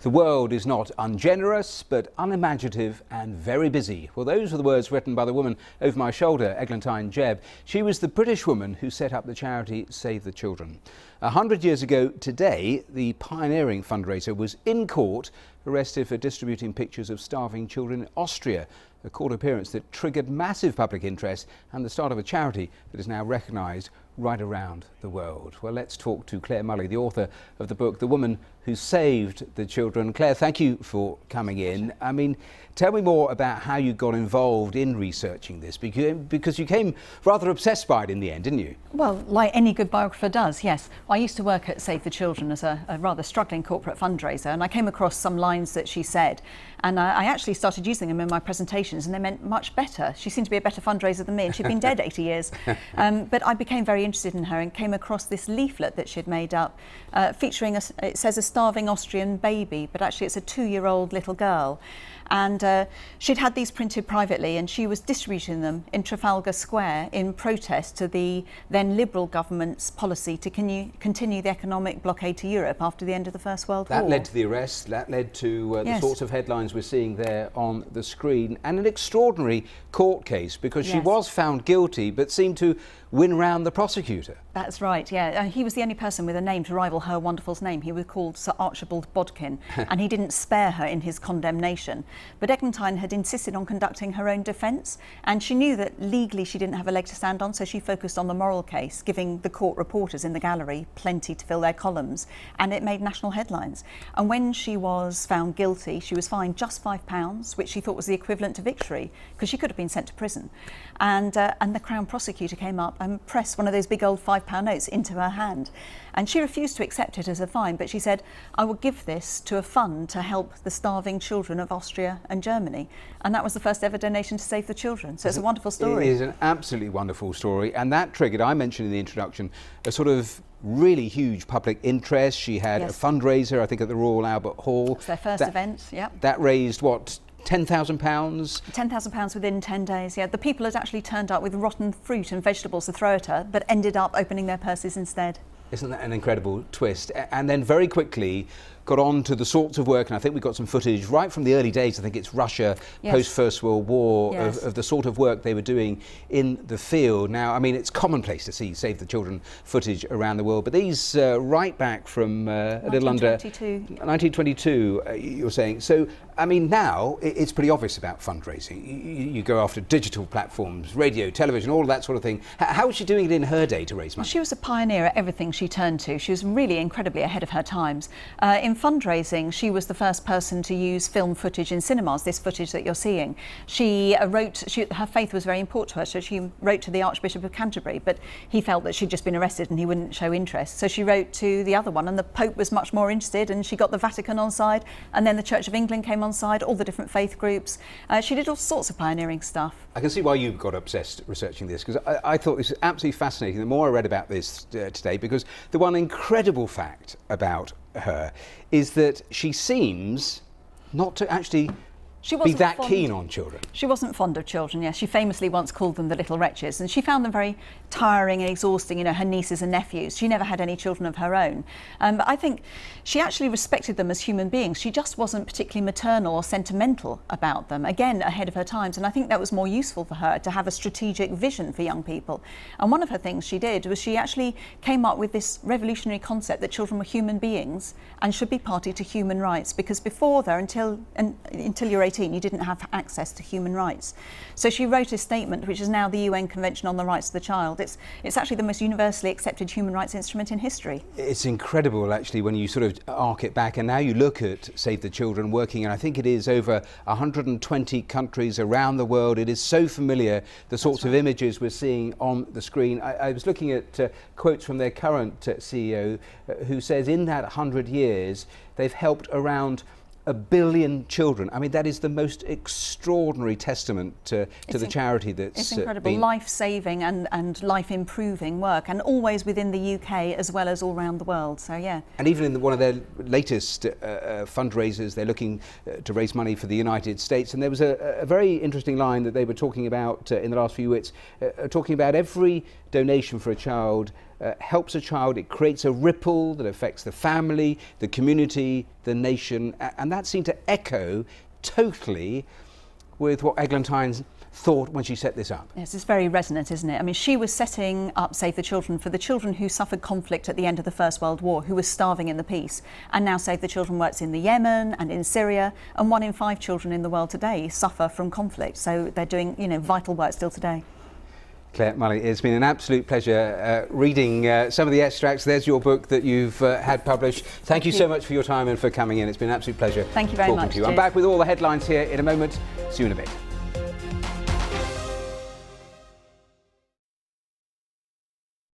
The world is not ungenerous, but unimaginative and very busy. Well, those were the words written by the woman over my shoulder, Eglantyne Jebb. She was the British woman who set up the charity Save the Children. 100 years ago today, the pioneering fundraiser was in court, arrested for distributing pictures of starving children in Austria, a court appearance that triggered massive public interest and the start of a charity that is now recognised right around the world. Well, let's talk to Clare Mulley, the author of the book, The Woman Who Saved the Children. Clare, thank you for coming in. I mean, tell me more about how you got involved in researching this, because you came rather obsessed by it in the end, didn't you? Well, like any good biographer does, yes. I used to work at Save the Children as a rather struggling corporate fundraiser, and I came across some lines that she said, and I actually started using them in my presentations, and they meant much better. She seemed to be a better fundraiser than me, and she'd been dead 80 years. But I became very interested in her and came across this leaflet that she'd made up, featuring, it says a starving Austrian baby, but actually it's a 2-year-old little girl. And she'd had these printed privately, and she was distributing them in Trafalgar Square in protest to the then Liberal government's policy to continue the economic blockade to Europe after the end of the First World War. That led to the arrest, that led to the sorts of headlines we're seeing there on the screen, and an extraordinary court case, because she was found guilty but seemed to win round the prosecutor. That's right, yeah. He was the only person with a name to rival her wonderful's name. He was called Sir Archibald Bodkin, and he didn't spare her in his condemnation. But Eglantyne had insisted on conducting her own defence, and she knew that legally she didn't have a leg to stand on, so she focused on the moral case, giving the court reporters in the gallery plenty to fill their columns, and it made national headlines. And when she was found guilty, she was fined just £5, which she thought was the equivalent to victory, because she could have been sent to prison. And the Crown prosecutor came up and pressed one of those big old £5 notes into her hand. And she refused to accept it as a fine, but she said, I will give this to a fund to help the starving children of Austria and Germany. And that was the first ever donation to Save the Children. So it's a wonderful story. It is an absolutely wonderful story. And that triggered, I mentioned in the introduction, a sort of really huge public interest. She had a fundraiser, I think, at the Royal Albert Hall. It's their first event, That raised, what, £10,000? £10,000 within 10 days, yeah. The people had actually turned up with rotten fruit and vegetables to throw at her, but ended up opening their purses instead. Isn't that an incredible twist? And then very quickly got on to the sorts of work, and I think we got some footage right from the early days. I think it's Russia, post-First World War, of the sort of work they were doing in the field. Now, I mean, it's commonplace to see Save the Children footage around the world, but these right back from a little under 1922, you're saying. So, I mean, now it's pretty obvious about fundraising. You go after digital platforms, radio, television, all of that sort of thing. How was she doing it in her day to raise money? She was a pioneer at everything she turned to. She was really incredibly ahead of her times. In fundraising, she was the first person to use film footage in cinemas, this footage that you're seeing. She her faith was very important to her, so she wrote to the Archbishop of Canterbury, but he felt that she'd just been arrested and he wouldn't show interest. So she wrote to the other one, and the Pope was much more interested, and she got the Vatican on side, and then the Church of England came on side, all the different faith groups. She did all sorts of pioneering stuff. I can see why you got obsessed researching this, because I thought this was absolutely fascinating. The more I read about this today, because the one incredible fact about her is that she seems not to actually be that keen on children. She wasn't fond of children, yes. She famously once called them the little wretches, and she found them very tiring and exhausting, you know, her nieces and nephews. She never had any children of her own. But I think she actually respected them as human beings. She just wasn't particularly maternal or sentimental about them, again, ahead of her times. And I think that was more useful for her, to have a strategic vision for young people. And one of her things she did was she actually came up with this revolutionary concept that children were human beings and should be party to human rights, because before there, until you're 18, you didn't have access to human rights. So she wrote a statement, which is now the UN Convention on the Rights of the Child. It's actually the most universally accepted human rights instrument in history. It's incredible, actually, when you sort of arc it back, and now you look at Save the Children working, and I think it is over 120 countries around the world. It is so familiar, the sorts of images we're seeing on the screen. I was looking at quotes from their current CEO, who says in that 100 years they've helped around 1 billion children. I mean, that is the most extraordinary testament to the charity that's It's incredible, life-saving and life-improving work, and always within the UK as well as all around the world, so yeah. And even in one of their latest fundraisers, they're looking to raise money for the United States, and there was a very interesting line that they were talking about in the last few weeks, talking about every donation for a child helps a child, it creates a ripple that affects the family, the community, the nation, and that seemed to echo totally with what Eglantyne thought when she set this up. Yes, it's very resonant, isn't it? I mean, she was setting up Save the Children for the children who suffered conflict at the end of the First World War, who were starving in the peace. And now Save the Children works in the Yemen and in Syria, and 1 in 5 children in the world today suffer from conflict. So they're doing, vital work still today. Clare Mulley, it's been an absolute pleasure reading some of the extracts. There's your book that you've had published. Thank you so much for your time and for coming in. It's been an absolute pleasure Thank you very talking much. to you. I'm back with all the headlines here in a moment. See you in a bit.